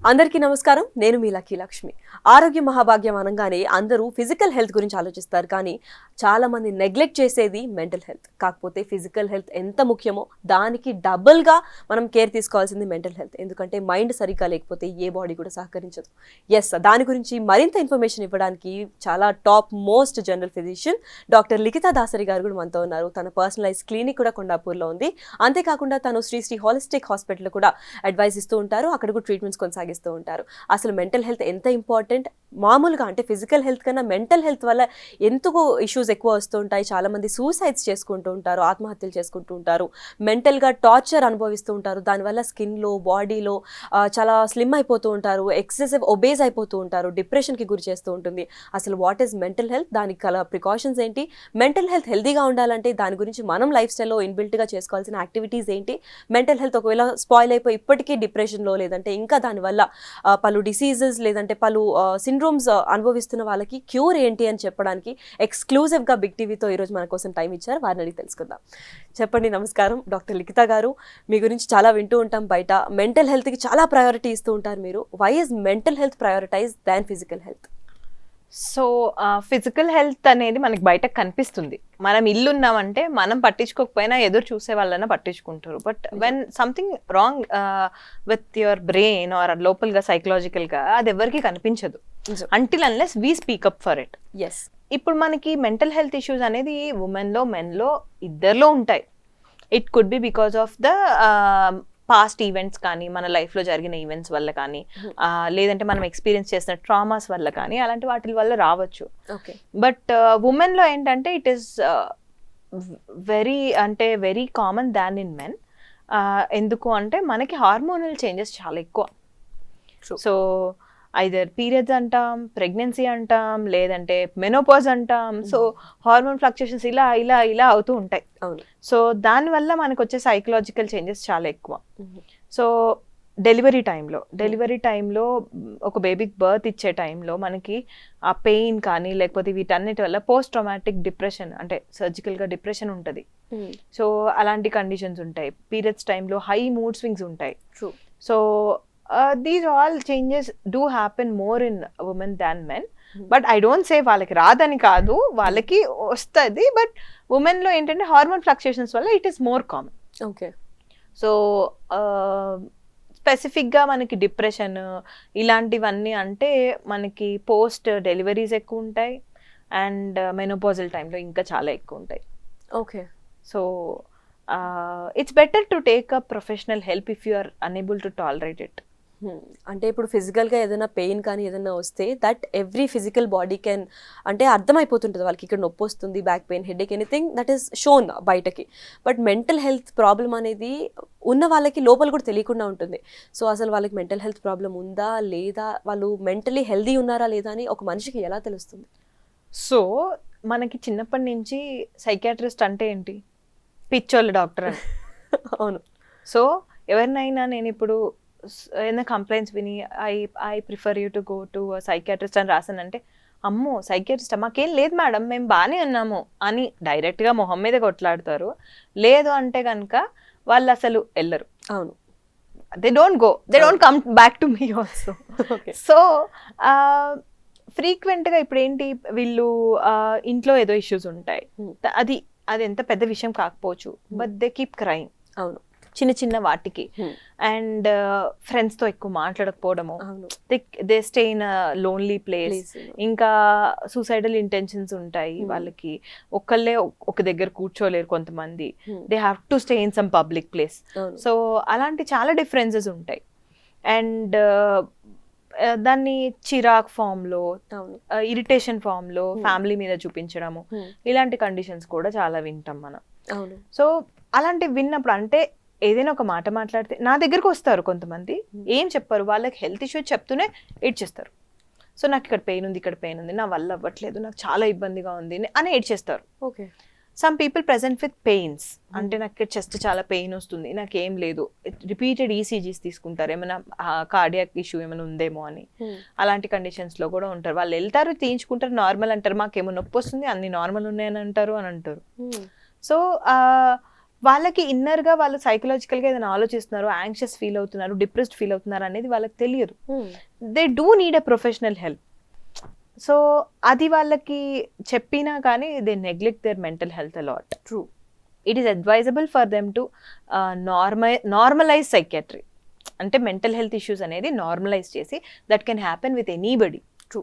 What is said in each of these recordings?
అందరికీ నమస్కారం. నేను మీ లక్కీ లక్ష్మి. ఆరోగ్య మహాభాగ్యం అనగానే అందరూ ఫిజికల్ హెల్త్ గురించి ఆలోచిస్తారు, కానీ చాలా మంది నెగ్లెక్ట్ చేసేది మెంటల్ హెల్త్. కాకపోతే ఫిజికల్ హెల్త్ ఎంత ముఖ్యమో దానికి డబుల్గా మనం కేర్ తీసుకోవాల్సింది మెంటల్ హెల్త్. ఎందుకంటే మైండ్ సరిగ్గా లేకపోతే ఏ బాడీ కూడా సహకరించదు. దాని గురించి మరింత ఇన్ఫర్మేషన్ ఇవ్వడానికి చాలా top most general physician doctor Likhita Dasari గారు కూడా మనతో ఉన్నారు. తన పర్సనలైజ్ క్లినిక్ కూడా కొండాపూర్లో ఉంది. అంతేకాకుండా తను శ్రీ హాలిస్టిక్ హాస్పిటల్ కూడా అడ్వైస్ ఇస్తూ ఉంటారు. అక్కడ కూడా ట్రీట్మెంట్స్ కొనసాగిస్తూ ఉంటారు. అసలు మెంటల్ హెల్త్ ఎంత ఇంపార్టెంట్, మామూలుగా అంటే ఫిజికల్ హెల్త్ కన్నా మెంటల్ హెల్త్ వల్ల ఎందుకు ఇష్యూస్ ఎక్కువ వస్తూ ఉంటాయి, చాలా మంది సూసైడ్స్ చేసుకుంటూ ఉంటారు, ఆత్మహత్యలు చేసుకుంటూ ఉంటారు, మెంటల్గా టార్చర్ అనుభవిస్తూ ఉంటారు, దానివల్ల స్కిన్లో బాడీలో చాలా స్లిమ్ అయిపోతూ ఉంటారు, ఎక్సెసివ్ ఒబేజ్ అయిపోతూ ఉంటారు, డిప్రెషన్కి గురి చేస్తూ ఉంటుంది. అసలు వాట్ ఈస్ మెంటల్ హెల్త్, దానికి కల ప్రికాషన్స్ ఏంటి, మెంటల్ హెల్త్ హెల్తీగా ఉండాలంటే దాని గురించి మనం లైఫ్ స్టైల్లో ఇన్బిల్ట్గా చేసుకోవాల్సిన యాక్టివిటీస్ ఏంటి, మెంటల్ హెల్త్ ఒకవేళ స్పాయిల్ అయిపోయి ఇప్పటికీ డిప్రెషన్లో లేదంటే ఇంకా దానివల్ల పలు డిసీజెస్ లేదంటే పలు సిండ్రోమ్స్ అనుభవిస్తున్న వాళ్ళకి క్యూర్ ఏంటి అని చెప్పడానికి ఎక్స్క్లూజివ్గా బిగ్ టీవీతో ఈరోజు మన కోసం టైం ఇచ్చారు. వారిని అడిగి తెలుసుకుందాం. చెప్పండి. నమస్కారం డాక్టర్ లిఖితా గారు. మీ గురించి చాలా వింటూ ఉంటాం బయట. మెంటల్ హెల్త్కి చాలా ప్రయారిటీ ఇస్తూ ఉంటారు మీరు. Why is mental health prioritise than physical health? So physical health అనేది మనకి బయట కనిపిస్తుంది. మనం ఇల్లు ఉన్నామంటే మనం పట్టించుకోకపోయినా ఎదురు చూసే వాళ్ళైనా పట్టించుకుంటారు. But when something wrong with your brain or లోపల్గా సైకలాజికల్గా అది ఎవరికి కనిపించదు until unless we speak up for it. ఇప్పుడు మనకి మెంటల్ హెల్త్ ఇష్యూస్ అనేది ఉమెన్లో మెన్లో ఇద్దరిలో ఉంటాయి. It could be because of the past events కానీ, మన లైఫ్లో జరిగిన ఈవెంట్స్ వల్ల కానీ, లేదంటే మనం ఎక్స్పీరియన్స్ చేసిన ట్రామాస్ వల్ల కానీ, అలాంటి వాటి వల్ల రావచ్చు. బట్ ఉమెన్లో ఏంటంటే it is very common than in men. ఎందుకు అంటే మనకి హార్మోనల్ చేంజెస్ చాలా ఎక్కువ. సో ఐదర్ పీరియడ్స్ అంటాం, ప్రెగ్నెన్సీ అంటాం, లేదంటే మెనోపాజ్ అంటాం. సో హార్మోన్ ఫ్లక్చుయేషన్స్ ఇలా ఇలా ఇలా అవుతూ ఉంటాయి. సో దానివల్ల మనకు వచ్చే సైకలాజికల్ చేంజెస్ చాలా ఎక్కువ. సో డెలివరీ టైంలో ఒక బేబీకి బర్త్ ఇచ్చే టైంలో మనకి ఆ పెయిన్ కానీ లేకపోతే వీటన్నిటి వల్ల పోస్ట్ ట్రామాటిక్ డిప్రెషన్, అంటే సర్జికల్గా డిప్రెషన్ ఉంటుంది. సో అలాంటి కండిషన్స్ ఉంటాయి. పీరియడ్స్ టైంలో హై మూడ్ స్వింగ్స్ ఉంటాయి. So these all changes do happen more in women than men. But I don't say వాళ్ళకి రాదని కాదు, వాళ్ళకి వస్తుంది. బట్ ఉమెన్లో ఏంటంటే హార్మోన్ ఫ్లక్చుయేషన్స్ వల్ల it is more common. So స్పెసిఫిక్గా మనకి డిప్రెషన్ ఇలాంటివన్నీ అంటే మనకి పోస్ట్ డెలివరీస్ ఎక్కువ ఉంటాయి అండ్ మెనోపాజల్ టైంలో ఇంకా చాలా ఎక్కువ ఉంటాయి. So it's better to take a professional help if you are unable to tolerate it. అంటే ఇప్పుడు ఫిజికల్గా ఏదైనా పెయిన్ కానీ ఏదైనా వస్తే that every physical body can, అంటే అర్థమైపోతుంటుంది వాళ్ళకి ఇక్కడ నొప్పి వస్తుంది, back pain, headache, anything that is shown బయటకి. బట్ మెంటల్ హెల్త్ ప్రాబ్లం అనేది ఉన్న వాళ్ళకి లోపల కూడా తెలియకుండా ఉంటుంది. సో అసలు వాళ్ళకి మెంటల్ హెల్త్ ప్రాబ్లం ఉందా లేదా, వాళ్ళు మెంటలీ హెల్దీ ఉన్నారా లేదా అని ఒక మనిషికి ఎలా తెలుస్తుంది? సో మనకి చిన్నప్పటి నుంచి సైకియాట్రిస్ట్ అంటే ఏంటి, పిచ్చోళ్ళ డాక్టర్ అని. అవును. సో ఎవరినైనా నేను ఇప్పుడు ఏదైనా కంప్లైంట్స్ విని I prefer you to go to psychiatrist అని రాసానంటే, అమ్మో సైకియాట్రిస్ట్ మాకేం లేదు మేడం, మేము బాగానే ఉన్నాము అని డైరెక్ట్గా మొహం మీద కొట్లాడతారు. లేదు అంటే కనుక వాళ్ళు అసలు వెళ్ళరు. అవును. They don't come back to me also. So ఫ్రీక్వెంట్గా ఇప్పుడు ఏంటి, వీళ్ళు ఇంట్లో ఏదో ఇష్యూస్ ఉంటాయి, అది ఎంత పెద్ద విషయం కాకపోవచ్చు, బట్ దే కీప్ క్రైమ్. అవును. చిన్న చిన్న వాటికి. అండ్ ఫ్రెండ్స్తో ఎక్కువ మాట్లాడకపోవడము, they stay in lonely place. ఇంకా సూసైడల్ ఇంటెన్షన్స్ ఉంటాయి వాళ్ళకి, ఒక్కళ్ళే ఒక దగ్గర కూర్చోలేరు కొంతమంది, they have to stay in some public place. So అలాంటి చాలా డిఫరెన్సెస్ ఉంటాయి. అండ్ దాన్ని చిరాక్ ఫామ్లో, ఇరిటేషన్ ఫామ్లో ఫ్యామిలీ మీద చూపించడము, ఇలాంటి కండిషన్స్ కూడా చాలా వింటాం మనం. సో అలాంటివి విన్నప్పుడు అంటే ఏదైనా ఒక మాట మాట్లాడితే నా దగ్గరకు వస్తారు కొంతమంది, ఏం చెప్పారు, వాళ్ళకి హెల్త్ ఇష్యూ చెప్తూనే ఏడ్చేస్తారు. సో నాకు ఇక్కడ పెయిన్ ఉంది, నా వల్ల అవ్వట్లేదు, నాకు చాలా ఇబ్బందిగా ఉంది అని ఏడ్చేస్తారు. Some people present with pains, అంటే నాకు ఇక్కడ చెస్ట్ చాలా పెయిన్ వస్తుంది, నాకేం లేదు, రిపీటెడ్ ఈసీజీస్ తీసుకుంటారు, ఏమైనా కార్డియాక్ ఇష్యూ ఏమైనా ఉందేమో అని. అలాంటి కండిషన్స్లో కూడా ఉంటారు. వాళ్ళు వెళ్తారు, తీయించుకుంటారు, నార్మల్ అంటారు, మాకేమో నొప్పి వస్తుంది, అన్ని నార్మల్ ఉన్నాయని అంటారు. సో వాళ్ళకి ఇన్నర్ గా వాళ్ళు సైకలాజికల్ గా ఏదైనా ఆలోచిస్తున్నారు, యాంగ్షియస్ ఫీల్ అవుతున్నారు, డిప్రెస్డ్ ఫీల్ అవుతున్నారు అనేది వాళ్ళకి తెలియదు. They do need a professional help. So అది వాళ్ళకి చెప్పినా కానీ they neglect their mental health a lot. True. It is advisable for them to normalise psychiatry. అంటే మెంటల్ హెల్త్ ఇష్యూస్ అనేది నార్మలైజ్ చేసి that can happen with anybody. True.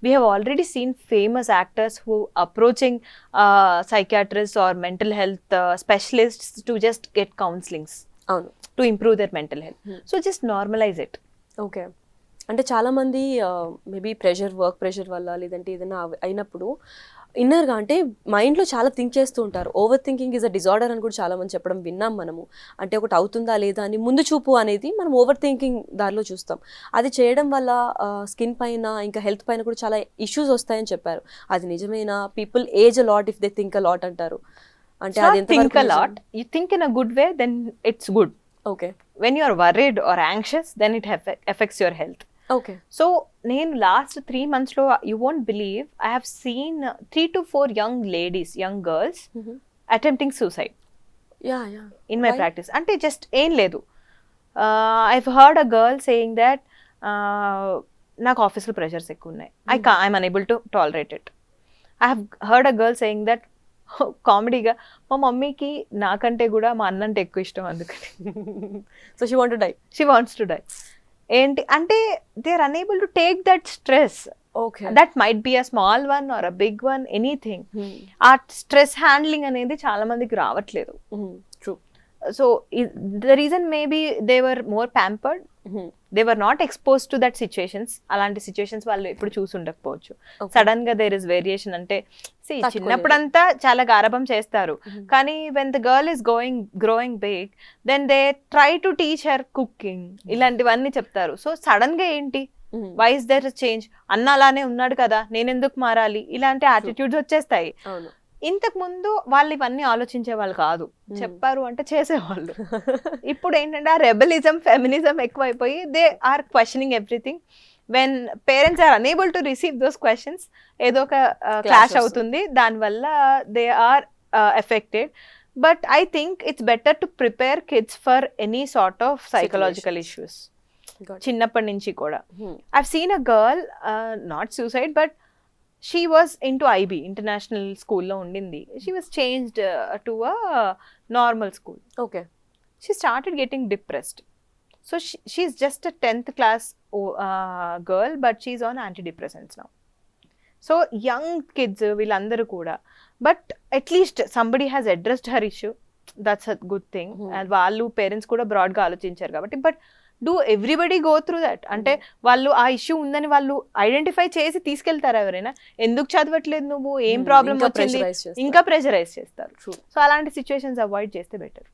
We have already seen famous actors who approaching psychiatrists or mental health specialists to just get counselings అవును, to improve their mental health. So just normalize it. Okay. అంటే చాలామంది maybe work pressure వల్ల లేదంటే ఏదైనా అయినప్పుడు ఇన్నర్గా అంటే మైండ్లో చాలా థింక్ చేస్తూ ఉంటారు. Over thinking is a disorder అని కూడా చాలామంది చెప్పడం విన్నాం మనము. అంటే ఒకటి అవుతుందా లేదా అని ముందు చూపు అనేది మనం ఓవర్ థింకింగ్ దారిలో చూస్తాం. అది చేయడం వల్ల స్కిన్ పైన ఇంకా హెల్త్ పైన కూడా చాలా ఇష్యూస్ వస్తాయని చెప్పారు. అది నిజమేనా? People age a lot if they think a lot అంటారు. అంటే అది think a lot. You think in a good way, then it's good. Okay. When you are worried or anxious, then it affects your health. Okay. So నేను last 3 months లో you won't believe I have scene 3 to 4 young girls attempting suicide in my practice. అంటే just ఏం లేదు, I heard a girl saying that నాకు ఆఫీస్లో pressures ఎక్కువ ఉన్నాయి, I'm unable to tolerate it. I have heard a girl saying that కామెడీగా మా మమ్మీకి నాకంటే కూడా మా అన్నంటే ఎక్కువ ఇష్టం అందుకని. So she wants to die. ఏంటి అంటే they are unable to take that stress. Okay. That might be a small one or a big one, anything. ఆ స్ట్రెస్ హ్యాండ్లింగ్ అనేది చాలా మందికి రావట్లేదు. True. So the reason maybe they were more pampered, they were not expose to that situations. అలాంటి situations వాళ్ళు ఎప్పుడు చూసి ఉండకపోవచ్చు. సడన్ గా దేర్ ఇస్ వేరియేషన్. అంటే చిన్నప్పుడంతా చాలా గారభం చేస్తారు, కానీ when the girl is growing big then they try to teach her cooking, ఇలాంటివన్నీ చెప్తారు. సో సడన్ గా ఏంటి, వై ఇస్ దేర్ చేంజ్, అన్న అలానే ఉన్నాడు కదా నేను ఎందుకు మారాలి, ఇలాంటి యాటిట్యూడ్స్ వచ్చేస్తాయి. ఇంతకు ముందు వాళ్ళు ఇవన్నీ ఆలోచించే వాళ్ళు కాదు, చెప్పారు అంటే చేసేవాళ్ళు. ఇప్పుడు ఏంటంటే ఆ రెబలిజం, ఫెమినిజం ఎక్కువైపోయి they are questioning everything. When parents are unable to receive those questions, ఏదో ఒక క్లాష్ అవుతుంది, దానివల్ల they are affected. But I think it's better to prepare kids for any sort of psychological issues చిన్నప్పటి నుంచి కూడా. I've seen a girl, not suicide but she was into IB, international school lo undindi. She was changed to a normal school. Okay. She started getting depressed. So she's just a 10th class girl, but she's on antidepressants now. So young kids villandaru kuda, but at least somebody has addressed her issue. That's a good thing. And vallu parents kuda broad ga aloచించారు కాబట్టి. But do everybody go through that. అంటే వాళ్ళు ఆ issue ఉందని వాళ్ళు identify చేసి తీసుకెళ్తారు. ఎవరైనా ఎందుకు చదవట్లేదు నువ్వు, ఏం ప్రాబ్లం వచ్చింది, ఇంకా ప్రెషరైజ్ చేస్తారు. సో అలాంటి సిచ్యువేషన్స్ అవాయిడ్ చేస్తే బెటర్.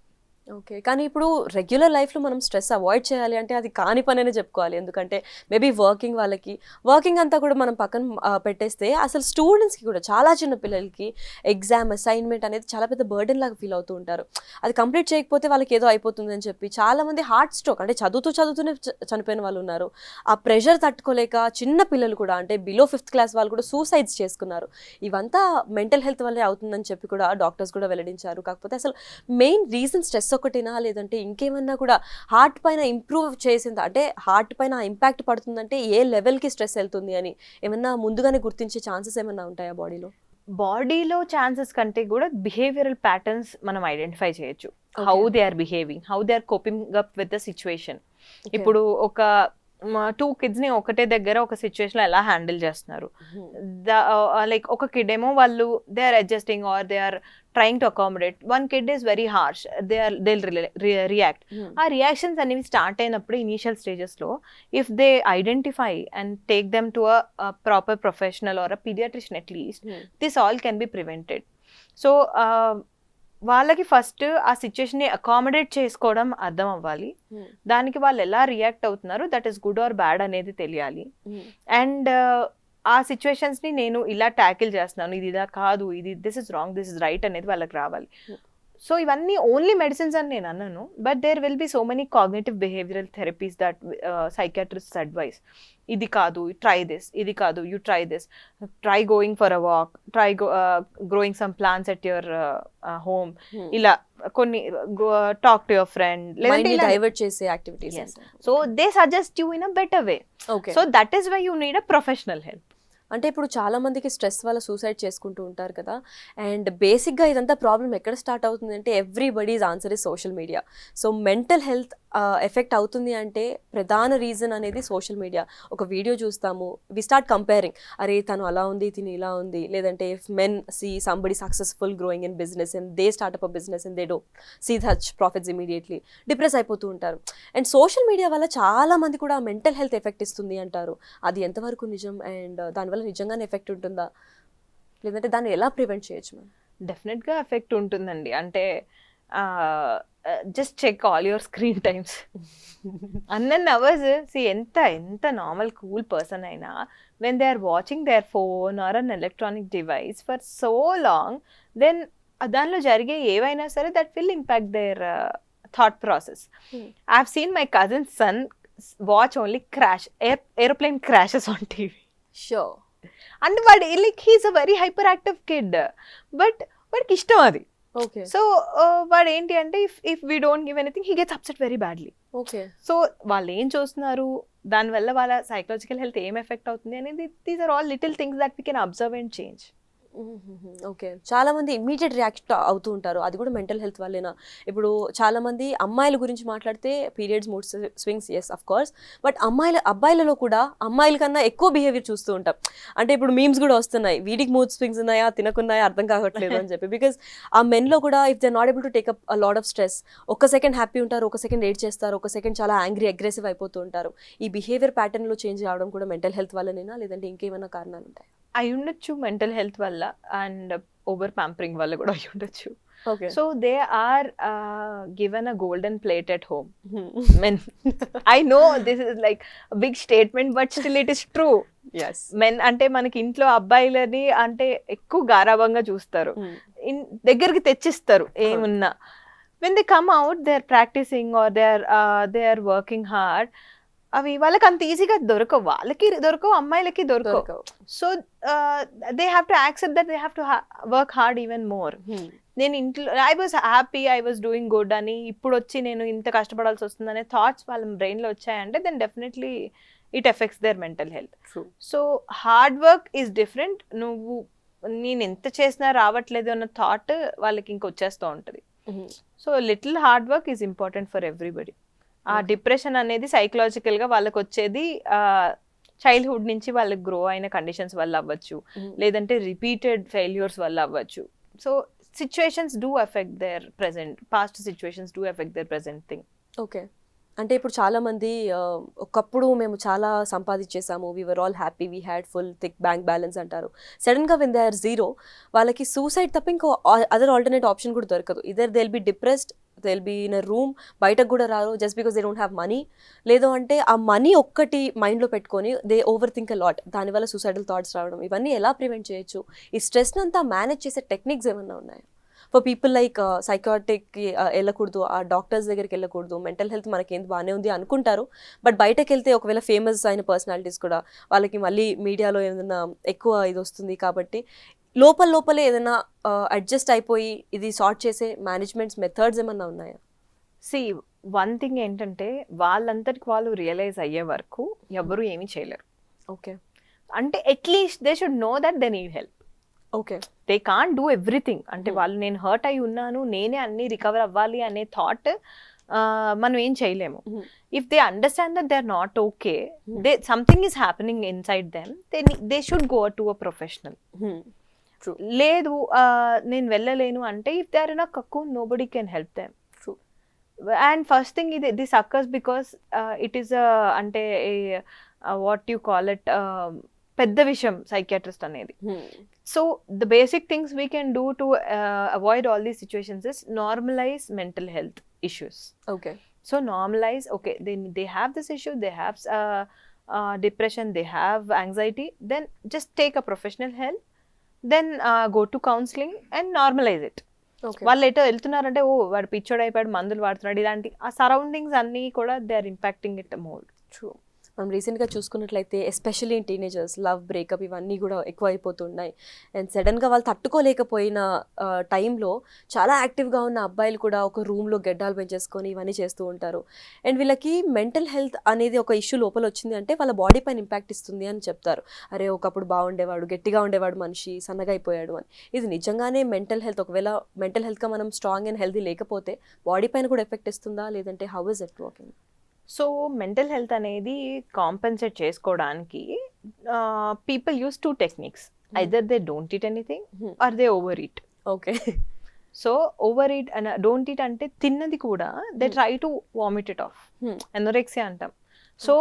ఓకే. కానీ ఇప్పుడు రెగ్యులర్ లైఫ్లో మనం స్ట్రెస్ అవాయిడ్ చేయాలి అంటే అది కాని పని అనే చెప్పుకోవాలి. ఎందుకంటే మేబీ వర్కింగ్ అంతా కూడా మనం పక్కన పెట్టేస్తే అసలు స్టూడెంట్స్కి కూడా, చాలా చిన్న పిల్లలకి ఎగ్జామ్ అసైన్మెంట్ అనేది చాలా పెద్ద బర్డెన్ లాగా ఫీల్ అవుతూ ఉంటారు. అది కంప్లీట్ చేయకపోతే వాళ్ళకి ఏదో అయిపోతుందని చెప్పి చాలామంది హార్ట్ స్ట్రోక్, అంటే చదువుతూనే చనిపోయిన వాళ్ళు ఉన్నారు. ఆ ప్రెషర్ తట్టుకోలేక చిన్న పిల్లలు కూడా, అంటే బిలో 5th క్లాస్ వాళ్ళు కూడా సూసైడ్స్ చేసుకున్నారు. ఇవంతా మెంటల్ హెల్త్ వల్లే అవుతుందని చెప్పి కూడా డాక్టర్స్ కూడా వెల్లడించారు. కాకపోతే అసలు మెయిన్ రీజన్ స్ట్రెస్ ఒకటినా లేదంటే ఇంకేమన్నా కూడా హార్ట్ పైన ఇంప్రూవ్ చేసిందా, అంటే హార్ట్ పైన ఇంపాక్ట్ పడుతుందంటే ఏ లెవెల్కి స్ట్రెస్ వెళ్తుంది అని ఏమన్నా ముందుగానే గుర్తించే ఛాన్సెస్ ఏమన్నా ఉంటాయా బాడీలో ఛాన్సెస్ కంటే కూడా బిహేవియరల్ ప్యాటర్న్స్ మనం ఐడెంటిఫై చేయొచ్చు. How they are behaving, how they are coping up with the situation. ఇప్పుడు ఒక 2 kids ని ఒకటే దగ్గర ఒక సిచ్యువేషన్ లో ఎలా హ్యాండిల్ చేస్తున్నారు. లైక్ ఒక కిడ్ ఏమో వాళ్ళు they are adjusting or they are trying to accommodate. One kid is very harsh, they react. ఆ రియాక్షన్స్ అనేవి స్టార్ట్ అయినప్పుడు ఇనీషియల్ స్టేజెస్ లో if they identify and take them to a proper professional or a paediatrician at least, this all can be prevented. So వాళ్ళకి first ఆ situation ని accommodate చేసుకోవడం అర్థం అవ్వాలి. దానికి వాళ్ళు ఎలా రియాక్ట్ అవుతున్నారు, that is good or bad అనేది తెలియాలి. అండ్ ఆ సిచ్యువేషన్స్ ని నేను ఇలా ట్యాకిల్ చేస్తున్నాను, ఇది ఇలా కాదు, ఇది this is wrong, this is right అనేది వాళ్ళకి రావాలి. సో ఇవన్నీ ఓన్లీ మెడిసిన్స్ అని నేను అన్నాను, but there will be so many cognitive behavioural therapies that psychiatrist advise. ఇది కాదు, ట్రై దిస్, ఇది కాదు, you try this, try going for a walk, try growing some plants at your home, ఇలా కొన్ని talk to your friend, mind divert చేసే activities. So they suggest you in a better way. Okay. So that is why you need a professional help. అంటే ఇప్పుడు చాలా మందికి stress వల్ల suicide చేసుకుంటూ ఉంటారు కదా, అండ్ బేసిక్గా ఇదంతా ప్రాబ్లం ఎక్కడ స్టార్ట్ అవుతుంది అంటే everybody's answer is social media. So mental health effect అవుతుంది అంటే ప్రధాన రీజన్ అనేది సోషల్ మీడియా. ఒక వీడియో చూస్తాము, వి స్టార్ట్ కంపేరింగ్, అరే తను అలా ఉంది, తిని ఇలా ఉంది. లేదంటే if men see somebody successful growing in business and they start up a business and they do see such profits immediately, depress అయిపోతూ ఉంటారు. అండ్ సోషల్ మీడియా వల్ల చాలా మంది కూడా మెంటల్ హెల్త్ ఎఫెక్ట్ ఇస్తుంది అంటారు. అది ఎంతవరకు నిజం, అండ్ దానివల్ల నిజంగానే ఎఫెక్ట్ ఉంటుందా, లేదంటే దాన్ని ఎలా ప్రివెంట్ చేయొచ్చు మనం? డెఫినెట్గా ఎఫెక్ట్ ఉంటుందండి. అంటే just check all your screen times. అన్నన్ అవర్స్ ఎంత నార్మల్ కూల్ పర్సన్ అయినా when they are watching their phone or an electronic device for so long, then దానిలో జరిగే ఏవైనా సరే that will impact their thought process. I have seen my cousin son watch only aeroplane crashes on TV. Sure. అంటే వాడు like he's a very hyper active kid, but వాడికి ఇష్టం అది. Okay. So వాడు ఏంటి అంటే if we don't give anything he gets upset very badly. Okay. So వాళ్ళు ఏం చూస్తున్నారు, దానివల్ల వాళ్ళ సైకలాజికల్ హెల్త్ ఏం ఎఫెక్ట్ అవుతుంది అనేది, these are all little things that we can observe and change. Okay. చాలా మంది ఇమీడియట్ రియాక్ట్ అవుతూ ఉంటారు, అది కూడా మెంటల్ హెల్త్ వల్లేనా? ఇప్పుడు చాలా మంది అమ్మాయిల గురించి మాట్లాడితే periods, mood swings, yes of course, but అబ్బాయిలలో కూడా అమ్మాయిల కన్నా ఎక్కువ బిహేవియర్ చూస్తూ ఉంటాం. అంటే ఇప్పుడు మీమ్స్ కూడా వస్తున్నాయి, వీడికి మూడ్ స్వింగ్స్ ఉన్నాయా తినకున్నాయా అర్థం కావట్లేదు అని చెప్పి. బికాస్ ఆ మెన్లో కూడా if they not able to take up a lot of stress, ఒక సెకండ్ హ్యాపీ ఉంటారు, ఒక సెకండ్ ఏడ్ చేస్తారు, ఒక సెకండ్ చాలా యాంగ్రీ అగ్రెసివ్ అయిపోతూ ఉంటారు. ఈ బిహేవియర్ ప్యాటర్న్లో చేంజ్ రావడం కూడా మెంటల్ హెల్త్ వల్లనేనా, లేదంటే ఇంకేమైనా కారణాలు ఉంటాయి? అయి ఉండొచ్చు మెంటల్ హెల్త్ వల్ల, అండ్ ఓవర్ ప్యాంపరింగ్ వల్ల కూడా అయి ఉండొచ్చు. Okay. So they are given a golden plate at home. Men. I know this is like a big statement, but still it is true. Yes. Men అంటే మనకి ఇంట్లో అబ్బాయిలని అంటే ఎక్కువ గారాబంగా చూస్తారు, దగ్గరికి తెచ్చిస్తారు ఏమున్నా. When they come out, they are practicing or they are working hard. అవి వాళ్ళకి అంత ఈజీగా దొరకవు, వాళ్ళకి దొరకవు, అమ్మాయిలకి దొరకవు. So they have to accept that they have to work hard even more. నేను ఇంట్లో I was happy, I was doing good అని, ఇప్పుడు వచ్చి నేను ఇంత కష్టపడాల్సి వస్తుంది అనే థాట్స్ వాళ్ళ బ్రెయిన్లో వచ్చాయంటే then definitely it affects their mental health. So hard work is different. నువ్వు నేను ఎంత చేసినా రావట్లేదు అన్న థాట్ వాళ్ళకి ఇంక వచ్చేస్తూ ఉంటుంది. So little hard work is important for everybody. ఆ డిప్రెషన్ అనేది సైకలాజికల్గా వాళ్ళకి వచ్చేది చైల్డ్హుడ్ నుంచి వాళ్ళకి గ్రో అయిన కండిషన్స్ వల్ల అవ్వచ్చు, లేదంటే రిపీటెడ్ ఫెయిల్యూర్స్ వల్ల అవ్వచ్చు. So situations do effect their present, past situations do effect their present thing. Okay. అంటే ఇప్పుడు చాలా మంది ఒకప్పుడు మేము చాలా సంపాదించేసాము, we were all happy, we had full thick bank balance అంటారు. సడన్గా వెన్ దే ఆర్ జీరో, వాళ్ళకి సూసైడ్ తప్ప ఇంకో అదర్ ఆల్టర్నేట్ ఆప్షన్ కూడా దొరకదు. Either they will be depressed, they will be in a room, బయటకు కూడా రారు just because they don't have money. లేదు అంటే ఆ మనీ ఒక్కటి మైండ్లో పెట్టుకొని they over think a lot, దానివల్ల సూసైడల్ థాట్స్ రావడం. ఇవన్నీ ఎలా ప్రివెంట్ చేయొచ్చు? ఈ స్ట్రెస్ని అంతా మేనేజ్ చేసే టెక్నిక్స్ ఏమన్నా ఉన్నాయా ఫర్ పీపుల్ లైక్ సైకాట్రిక్కి వెళ్ళకూడదు, ఆ డాక్టర్స్ దగ్గరికి వెళ్ళకూడదు, మెంటల్ హెల్త్ మనకేం బాగానే ఉంది అనుకుంటారు, బట్ బయటకు వెళ్తే ఒకవేళ ఫేమస్ అయిన పర్సనాలిటీస్ కూడా వాళ్ళకి మళ్ళీ మీడియాలో ఏదైనా ఎక్కువ ఇది వస్తుంది కాబట్టి లోపలే ఏదైనా అడ్జస్ట్ అయిపోయి ఇది సార్ట్ చేసే మేనేజ్మెంట్స్ మెథడ్స్ ఏమన్నా ఉన్నాయా? సి వన్ థింగ్ ఏంటంటే వాళ్ళంతటికి వాళ్ళు రియలైజ్ అయ్యే వరకు ఎవరు ఏమీ చేయలేరు. ఓకే. అంటే at least they should know that they need help. Okay. They can't do everything. అంటే వాళ్ళు నేను హర్ట్ అయి ఉన్నాను, నేనే అన్ని రికవర్ అవ్వాలి అనే థాట్ మనం ఏం చేయలేము. If they understand that they are not okay, they something is happening inside them, they should go to a professional. లేదు నేను వెళ్ళలేను అంటే if they are in a cocoon, nobody can help them. And first thing this occurs because it is అంటే what you call it పెద్ద విషయం psychiatrist అనేది. So the basic things we can do to avoid all these situations is normalise mental health issues. Okay. So normalize, okay, they have this issue, they have depression, they have anxiety, then just take a professional help, then go to counseling and normalize it. Okay. వాళ్ళు ఎటో వెళ్తున్నారంటే ఓ వాడు పిచ్చోడు అయిపోయాడు, మందులు వాడుతున్నాడు, ఇలాంటి ఆ surroundings అన్నీ కూడా they are impacting it more. True. మనం రీసెంట్గా చూసుకున్నట్లయితే especially in teenagers love breakup ఇవన్నీ కూడా ఎక్కువ అయిపోతున్నాయి. అండ్ సడన్గా వాళ్ళు తట్టుకోలేకపోయిన టైంలో చాలా యాక్టివ్గా ఉన్న అబ్బాయిలు కూడా ఒక రూమ్లో గెడ్డాలు పెంచేసుకొని ఇవన్నీ చేస్తూ ఉంటారు. అండ్ వీళ్ళకి మెంటల్ హెల్త్ అనేది ఒక ఇష్యూ లోపల వచ్చింది అంటే వాళ్ళ బాడీ పైన ఇంపాక్ట్ ఇస్తుంది అని చెప్తారు. అరే ఒకప్పుడు బాగుండేవాడు, గట్టిగా ఉండేవాడు మనిషి, సన్నగా అయిపోయాడు అని. ఇది నిజంగానే మెంటల్ హెల్త్, ఒకవేళ మెంటల్ హెల్త్గా మనం స్ట్రాంగ్ అండ్ హెల్తీ లేకపోతే బాడీ పైన కూడా ఎఫెక్ట్ ఇస్తుందా, లేదంటే how is it working? So mental health అనేది కాంపెన్సేట్ చేసుకోవడానికి people use 2 techniques. Either they don't eat anything or they overeat. Okay. So overeat and don't eat అంటే తిన్నది కూడా they try to vomit it off, anorexia అంటాం. So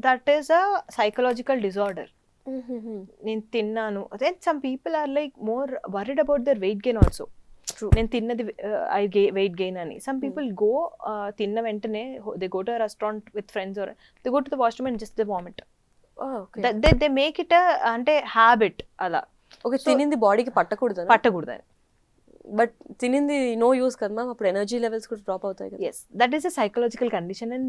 that is a psychological disorder. నేను తిన్నాను అదే, some people are like more worried about their weight gain also. నేను తిన్నది weight gain అని. సమ్ పీపుల్ గో తిన్న వెంటనే they go to restaurant with friends or they go to the washroom and just they vomit. They make it అంటే habit అలా. Okay. తినింది బాడీకి పట్టకూడదని. బట్ తినింది నో యూస్ కదా మ్యామ్, అప్పుడు ఎనర్జీ లెవెల్స్ కూడా డ్రాప్ అవుతాయి కదా. Yes, that is a psychological condition and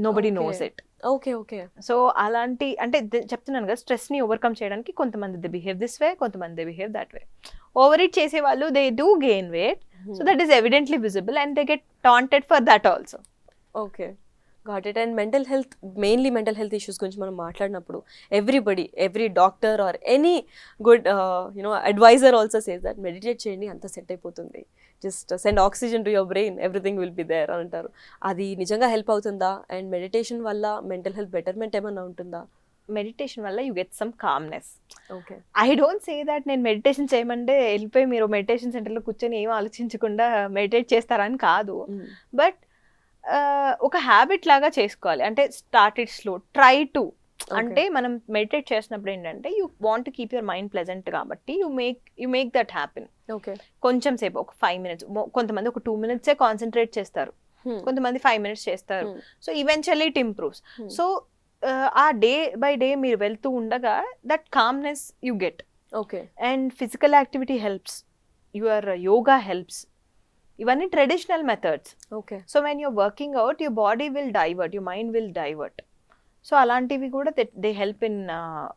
nobody knows it. Okay. Okay. So అలాంటి అంటే చెప్తున్నాను కదా, స్ట్రెస్ ని ఓవర్కమ్ చేయడానికి కొంతమంది దే బిహేవ్ దిస్ వే, కొంతమంది they behave that way. Overeat చేసే వాళ్ళు they do gain weight, so that is evidently visible and they get taunted for that also. Okay, got it. And mental health, mainly mental health issues గురించి మనం మాట్లాడినప్పుడు every doctor or any good adviser also says that meditate చేయండి, అంత set అయిపోతుంది, just send oxygen to your brain, everything will be there అని అంటారు. అది నిజంగా హెల్ప్ అవుతుందా? అండ్ మెడిటేషన్ వల్ల మెంటల్ హెల్త్ బెటర్మెంట్ ఏమన్నా ఉంటుందా? మెడిటేషన్ వల్ల you get some calmness. Okay. I don't say that నేను మెడిటేషన్ చేయమంటే వెళ్ళిపోయి మీరు మెడిటేషన్ సెంటర్లో కూర్చొని ఏం ఆలోచించకుండా మెడిటేట్ చేస్తారని కాదు. బట్ ఒక హ్యాబిట్ లాగా చేసుకోవాలి. అంటే start it slow, try to. అంటే మనం మెడిటేట్ చేసినప్పుడు ఏంటంటే you want to keep your mind pleasant కాబట్టి you make that happen. Okay. కొంచెం సేపు ఒక 5 minutes, కొంతమంది ఒక 2 minutes కాన్సన్ట్రేట్ చేస్తారు, కొంతమంది 5 minutes చేస్తారు. So eventually it improves. So uh day by day మీరు వెళ్తూ ఉండగా that calmness you get. Okay. And physical activity helps, your yoga helps. ఇవన్నీ traditional methods. Okay. So when you're working out your body will divert, your mind will divert. So అలాంటివి కూడా they help in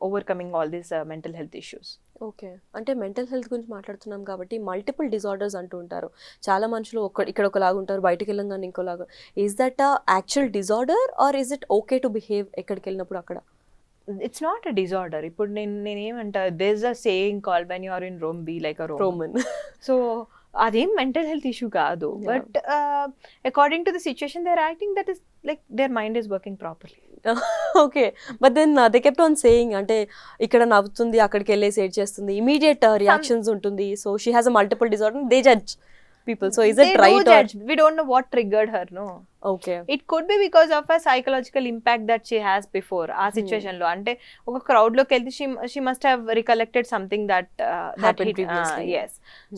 overcoming all these mental health issues. Okay. అంటే mental health గురించి మాట్లాడుతున్నాం కాబట్టి multiple disorders అంటూ ఉంటారు. చాలా మనుషులు ఇక్కడ ఒకలాగా ఉంటారు, బయటకు వెళ్ళంగానే ఇంకోలాగా. Is that actual disorder or is it okay to behave ఎక్కడికి వెళ్ళినప్పుడు అక్కడ? It's not a disorder. ఇప్పుడు నేనేమంటా, there is a saying called when you are in Rome be like a Roman. So అదేం మెంటల్ హెల్త్ ఇష్యూ కాదు. But according to the situation they are acting that is like their mind is working properly. Okay. But then they kept on saying, అంటే ఇక్కడ నవ్వుతుంది, అక్కడికి వెళ్ళేసి ఏడ్ చేస్తుంది, immediate reactions ఉంటుంది. So she has a multiple disorder, they judge people. So is it right or we don't know what triggered her? No. Okay. It could be because of a psychological impact that she has before ఆ situation లో. అంటే ఒక crowd లోకి వెళ్తే she must have recollected something that happened previously. Yes.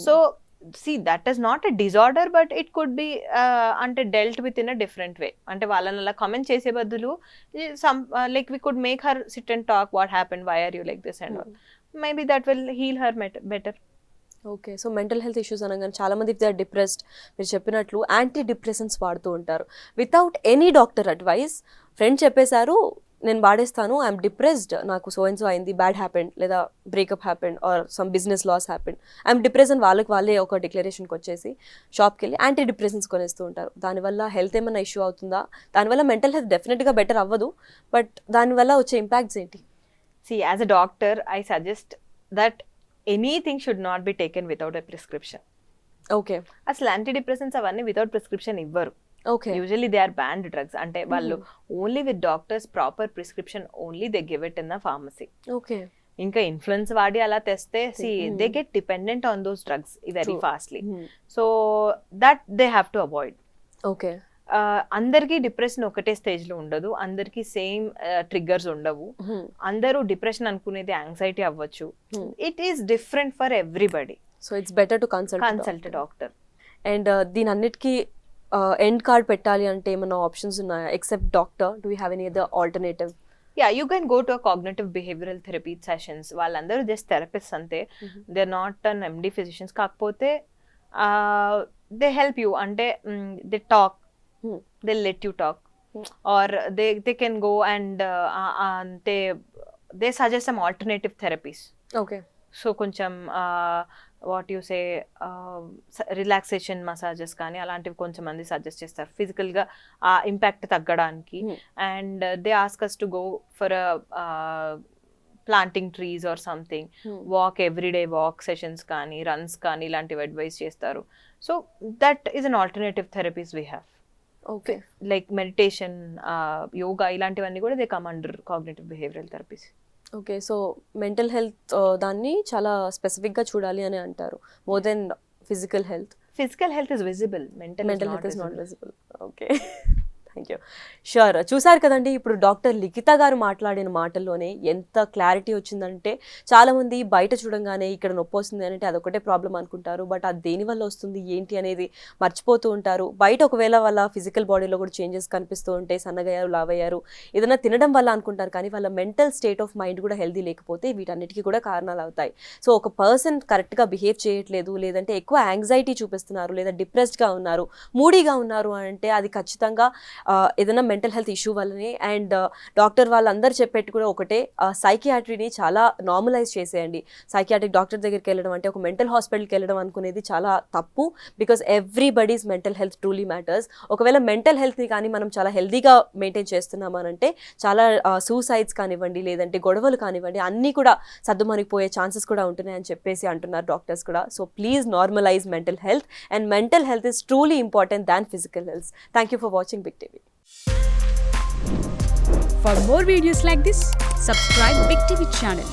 So see, that is not a disorder, but it could be అంటే dealt with in a different way. అంటే వాళ్ళని అలా కామెంట్ చేసే బదులు some like we could make her sit and talk, what happened, why are you like this and all. Maybe that will heal her better. Okay. So mental health issues అనగానే చాలామంది if they are depressed, మీరు చెప్పినట్లు anti depressants వాడుతూ ఉంటారు without any doctor advice. Friend చెప్పేశారు నేను వాడేస్తాను, I'm depressed, నాకు సో అండ్ సో అయింది, బ్యాడ్ హ్యాపెండ్, లేదా breakup happened or some business loss happened, I'm depress అని వాళ్ళే ఒక డిక్లరేషన్కి వచ్చేసి షాప్కి వెళ్ళి యాంటీ డిప్రెసెంట్స్ కొనేస్తూ ఉంటారు. దానివల్ల హెల్త్ ఏమైనా ఇష్యూ అవుతుందా? దానివల్ల మెంటల్ హెల్త్ డెఫినెట్గా బెటర్ అవ్వదు, బట్ దానివల్ల వచ్చే ఇంపాక్ట్స్ ఏంటి? See, as a doctor, I suggest that anything should not be taken without a prescription. Okay. అసలు యాంటీ డిప్రెసెంట్స్ అవన్నీ వితౌట్ ప్రిస్క్రిప్షన్ ఇవ్వరు. Okay. Usually they are banned drugs. అంటే వాళ్ళు only with doctors proper prescription only they give it in the pharmacy. Okay. ఇంకా influence వాడి అలా తెస్తే they get dependent on those drugs very fastly. So that they have to avoid. Okay. అందరికీ depression ఒకటే stage లో ఉండదు, అందరికీ same triggers ఉండవు. అందరూ డిప్రెషన్ అనుకునేది యాంగ్జైటీ అవ్వచ్చు. It is different for everybody. So it's better to consult doctor. And దీని అన్నిటికీ ఎండ్ కార్డ్ పెట్టాలి అంటే ఏమైనా ఆప్షన్స్ ఉన్నాయా except doctor? Do you have any other alternative? Yeah, you can go to a cognitive behavioral therapy sessions. వాళ్ళందరూ just therapist అంతే, they are not an MD physicians. కాకపోతే they help you అంటే they talk, Hmm. They let you talk, Hmm. Or they can go and అంటే they suggest some alternative therapies. Okay. So కొంచెం what you say relaxation massages కానీ అలాంటివి కొంచెం మంది suggest చేస్తారు ఫిజికల్గా ఆ ఇంపాక్ట్ తగ్గడానికి. Hmm. And they ask us to go for planting trees or something, Hmm. Walk everyday walk sessions కానీ రన్స్ కానీ ఇలాంటివి అడ్వైస్ చేస్తారు. So that is an alternative therapies we have, okay. Like meditation, yoga, ఇలాంటివన్నీ కూడా they come under cognitive behavioural therapies. Okay. So mental health దాన్ని చాలా స్పెసిఫిక్గా చూడాలి అని అంటారు, more than physical health. Physical health is visible, mental health is not visible. Okay, thank you. Sure. చూసారు కదండి, ఇప్పుడు డాక్టర్ లిఖిత గారు మాట్లాడిన మాటల్లోనే ఎంత క్లారిటీ వచ్చిందంటే, చాలామంది బయట చూడంగానే ఇక్కడ నొప్పి వస్తుంది అంటే అదొకటే ప్రాబ్లం అనుకుంటారు, బట్ అది దేనివల్ల వస్తుంది ఏంటి అనేది మర్చిపోతూ ఉంటారు. బయట ఒకవేళ వాళ్ళ ఫిజికల్ బాడీలో కూడా చేంజెస్ కనిపిస్తూ ఉంటాయి, సన్నగయ్యారు, లావయ్యారు, ఏదైనా తినడం వల్ల అనుకుంటారు, కానీ వాళ్ళ మెంటల్ స్టేట్ ఆఫ్ మైండ్ కూడా హెల్దీ లేకపోతే వీటన్నిటికీ కూడా కారణాలు అవుతాయి. సో ఒక పర్సన్ కరెక్ట్గా బిహేవ్ చేయట్లేదు, లేదంటే ఎక్కువ యాంగ్జైటీ చూపిస్తున్నారు, లేదా డిప్రెస్డ్గా ఉన్నారు, మూడీగా ఉన్నారు అంటే అది ఖచ్చితంగా ఏదైనా మెంటల్ హెల్త్ ఇష్యూ వల్లనే. అండ్ డాక్టర్ వాళ్ళందరూ చెప్పేట్టు కూడా ఒకటే, సైకియాట్రీని చాలా నార్మలైజ్ చేసేయండి. సైకియాట్రిక్ డాక్టర్ దగ్గరికి వెళ్ళడం అంటే ఒక మెంటల్ హాస్పిటల్కి వెళ్ళడం అనుకునేది చాలా తప్పు, because everybody's mental health truly matters. ఒకవేళ మెంటల్ హెల్త్ని కానీ మనం చాలా హెల్దీగా మెయింటైన్ చేస్తున్నామనంటే చాలా సూసైడ్స్ కానివ్వండి, లేదంటే గొడవలు కానివ్వండి, అన్నీ కూడా సర్దుమణిగిపోయే ఛాన్సెస్ కూడా ఉంటున్నాయని చెప్పేసి అంటున్నారు డాక్టర్స్ కూడా. So please normalise mental health, and mental health is truly important than physical health. Thank you for watching Big TV. For more videos like this, subscribe Big TV channel.